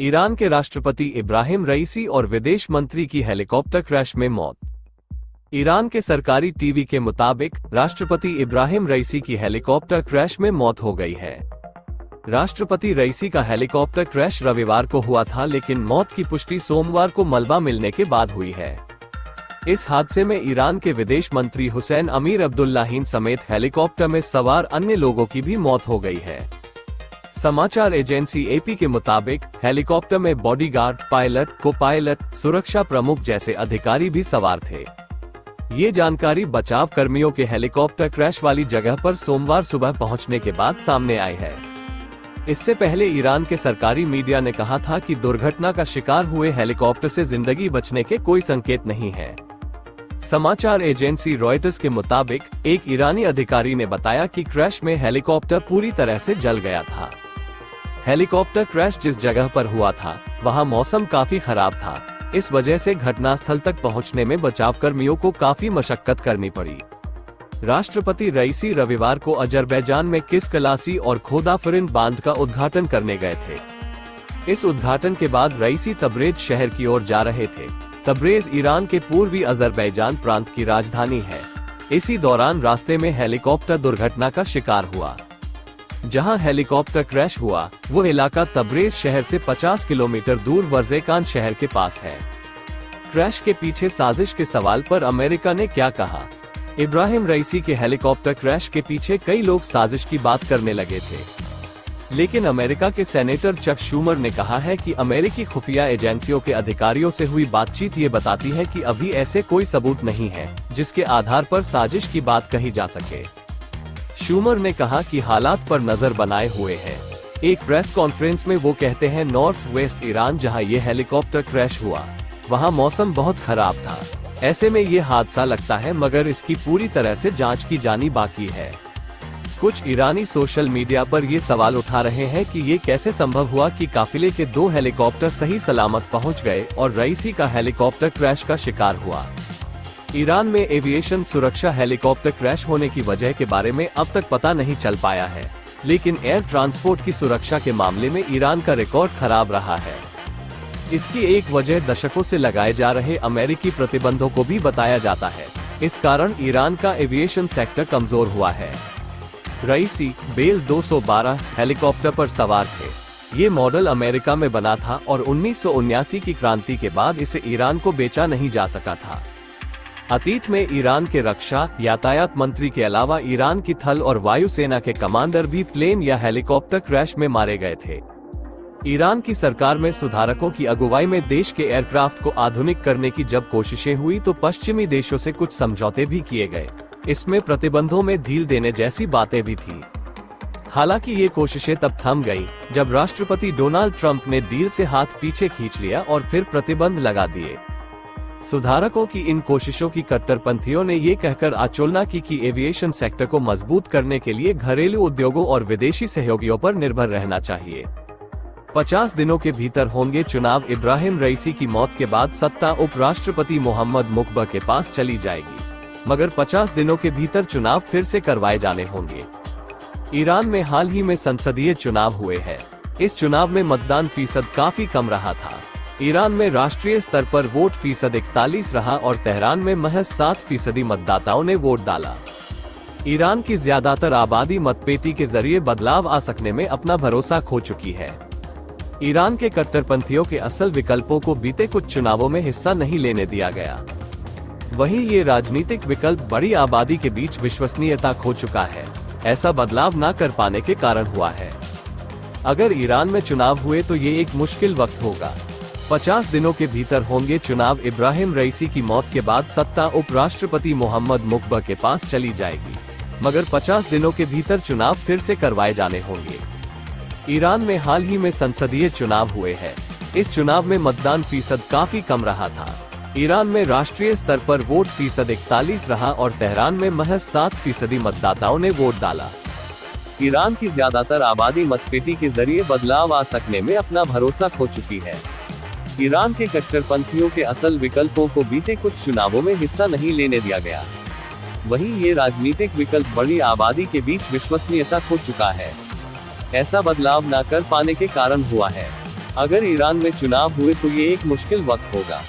Iran के राष्ट्रपति इब्राहिम रईसी और विदेश मंत्री की हेलीकॉप्टर क्रैश में मौत। ईरान के सरकारी टीवी के मुताबिक राष्ट्रपति इब्राहिम रईसी की हेलीकॉप्टर क्रैश में मौत हो गई है। राष्ट्रपति रईसी का हेलीकॉप्टर क्रैश रविवार को हुआ था, लेकिन मौत की पुष्टि सोमवार को मलबा मिलने के बाद हुई है। इस हादसे में ईरान के विदेश मंत्री हुसैन अमीर अब्दुल्लाहिन समेत हेलीकॉप्टर में सवार अन्य लोगों की भी मौत हो गई है। समाचार एजेंसी एपी के मुताबिक हेलीकॉप्टर में बॉडीगार्ड, पायलट, को पायलट, सुरक्षा प्रमुख जैसे अधिकारी भी सवार थे। ये जानकारी बचाव कर्मियों के हेलीकॉप्टर क्रैश वाली जगह पर सोमवार सुबह पहुंचने के बाद सामने आई है। इससे पहले ईरान के सरकारी मीडिया ने कहा था कि दुर्घटना का शिकार हुए हेलीकॉप्टर से जिंदगी बचने के कोई संकेत नहीं है। समाचार एजेंसी रॉयटर्स के मुताबिक एक ईरानी अधिकारी ने बताया कि क्रैश में हेलीकॉप्टर पूरी तरह से जल गया था। हेलीकॉप्टर क्रैश जिस जगह पर हुआ था वहां मौसम काफी खराब था। इस वजह से घटनास्थल तक पहुंचने में बचाव कर्मियों को काफी मशक्कत करनी पड़ी। राष्ट्रपति रईसी रविवार को अजरबैजान में किसकलासी और खोदाफरिन बांध का उद्घाटन करने गए थे। इस उद्घाटन के बाद रईसी तबरेज शहर की ओर जा रहे थे। तबरेज ईरान के पूर्वी अजरबैजान प्रांत की राजधानी है। इसी दौरान रास्ते में हेलीकॉप्टर दुर्घटना का शिकार हुआ। जहां हेलीकॉप्टर क्रैश हुआ वो इलाका तबरेज शहर से 50 किलोमीटर दूर वर्जेकान शहर के पास है। क्रैश के पीछे साजिश के सवाल पर अमेरिका ने क्या कहा? इब्राहिम रईसी के हेलीकॉप्टर क्रैश के पीछे कई लोग साजिश की बात करने लगे थे, लेकिन अमेरिका के सेनेटर चक शूमर ने कहा है कि अमेरिकी खुफिया एजेंसियों के अधिकारियों से हुई बातचीत ये बताती है कि अभी ऐसे कोई सबूत नहीं है जिसके आधार पर साजिश की बात कही जा सके। शूमर ने कहा कि हालात पर नजर बनाए हुए हैं। एक प्रेस कॉन्फ्रेंस में वो कहते हैं नॉर्थ वेस्ट ईरान जहां ये हेलीकॉप्टर क्रैश हुआ वहां मौसम बहुत खराब था। ऐसे में ये हादसा लगता है, मगर इसकी पूरी तरह से जांच की जानी बाकी है। कुछ ईरानी सोशल मीडिया पर ये सवाल उठा रहे हैं कि ये कैसे संभव हुआ कि काफिले के 2 हेलीकॉप्टर सही सलामत पहुंच गए और रईसी का हेलीकॉप्टर क्रैश का शिकार हुआ। ईरान में एविएशन सुरक्षा हेलीकॉप्टर क्रैश होने की वजह के बारे में अब तक पता नहीं चल पाया है, लेकिन एयर ट्रांसपोर्ट की सुरक्षा के मामले में ईरान का रिकॉर्ड खराब रहा है। इसकी एक वजह दशकों से लगाए जा रहे अमेरिकी प्रतिबंधों को भी बताया जाता है। इस कारण ईरान का एविएशन सेक्टर कमजोर हुआ है। रईसी बेल 212 हेलीकॉप्टर पर सवार थे। ये मॉडल अमेरिका में बना था और 1979 की क्रांति के बाद इसे ईरान को बेचा नहीं जा सका था। अतीत में ईरान के रक्षा यातायात मंत्री के अलावा ईरान की थल और वायु सेना के कमांडर भी प्लेन या हेलीकॉप्टर क्रैश में मारे गए थे। ईरान की सरकार में सुधारकों की अगुवाई में देश के एयरक्राफ्ट को आधुनिक करने की जब कोशिशें हुई तो पश्चिमी देशों से कुछ समझौते भी किए गए। इसमें प्रतिबंधों में ढील देने जैसी बातें भी थी। हालांकि ये कोशिशें तब थम गई जब राष्ट्रपति डोनाल्ड ट्रंप ने डील से हाथ पीछे खींच लिया और फिर प्रतिबंध लगा दिए। सुधारकों की इन कोशिशों की कट्टरपंथियों ने ये कहकर आलोचना की कि एविएशन सेक्टर को मजबूत करने के लिए घरेलू उद्योगों और विदेशी सहयोगियों पर निर्भर रहना चाहिए। 50 दिनों के भीतर होंगे चुनाव। इब्राहिम रईसी की मौत के बाद सत्ता उपराष्ट्रपति मोहम्मद मुकबा के पास चली जाएगी, मगर 50 दिनों के भीतर चुनाव फिर से करवाए जाने होंगे। ईरान में हाल ही में संसदीय चुनाव हुए हैं। इस चुनाव में मतदान फीसद काफी कम रहा था। ईरान में राष्ट्रीय स्तर पर वोट फीसद 41 रहा और तेहरान में महज 7% मतदाताओं ने वोट डाला। ईरान की ज्यादातर आबादी मतपेटी के जरिए बदलाव आ सकने में अपना भरोसा खो चुकी है। ईरान के कट्टरपंथियों के असल विकल्पों को बीते कुछ चुनावों में हिस्सा नहीं लेने दिया गया। वहीं ये राजनीतिक विकल्प बड़ी आबादी के बीच विश्वसनीयता खो चुका है। ऐसा बदलाव न कर पाने के कारण हुआ है। अगर ईरान में चुनाव हुए तो ये एक मुश्किल वक्त होगा। 50 दिनों के भीतर होंगे चुनाव। इब्राहिम रईसी की मौत के बाद सत्ता उपराष्ट्रपति मोहम्मद मुकबा के पास चली जाएगी, मगर 50 दिनों के भीतर चुनाव फिर से करवाए जाने होंगे। ईरान में हाल ही में संसदीय चुनाव हुए हैं। इस चुनाव में मतदान फीसद काफी कम रहा था। ईरान में राष्ट्रीय स्तर पर वोट फीसद 41 रहा और तेहरान में महज 7% मतदाताओं ने वोट डाला। ईरान की ज्यादातर आबादी मतपेटी के जरिए बदलाव आ सकने में अपना भरोसा खो चुकी है। ईरान के कट्टरपंथियों के असल विकल्पों को बीते कुछ चुनावों में हिस्सा नहीं लेने दिया गया। वहीं ये राजनीतिक विकल्प बड़ी आबादी के बीच विश्वसनीयता खो चुका है। ऐसा बदलाव न कर पाने के कारण हुआ है। अगर ईरान में चुनाव हुए तो ये एक मुश्किल वक्त होगा।